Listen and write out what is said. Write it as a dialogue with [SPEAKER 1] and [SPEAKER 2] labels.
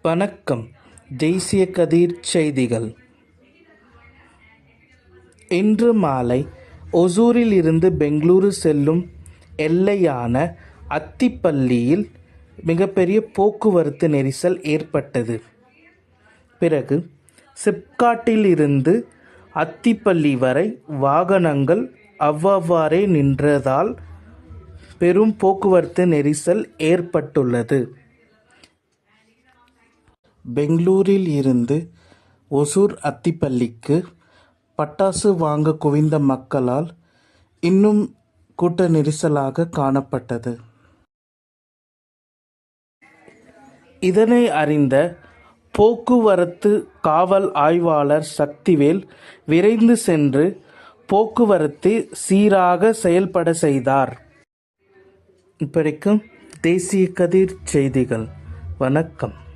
[SPEAKER 1] வணக்கம். தேசிய கதிர் செய்திகள். இன்று மாலை ஒசூரில் இருந்து பெங்களூரு செல்லும் எல்லையான அத்திப்பள்ளியில் மிகப்பெரிய போக்குவரத்து நெரிசல் ஏற்பட்டது. பிறகு சிப்காட்டில் இருந்து அத்திப்பள்ளி வரை வாகனங்கள் அவ்வாறே நின்றதால் பெரும் போக்குவரத்து நெரிசல் ஏற்பட்டுள்ளது. பெங்களூரில் இருந்து ஒசூர் அத்திப்பள்ளிக்கு பட்டாசு வாங்க குவிந்த மக்களால் இன்னும் கூட்ட நெரிசலாக காணப்பட்டது. இதனை அறிந்த போக்குவரத்து காவல் ஆய்வாளர் சக்திவேல் விரைந்து சென்று போக்குவரத்தை சீராக செயல்பட செய்தார். இப்படிக்கும் தேசிய கதிர் செய்திகள். வணக்கம்.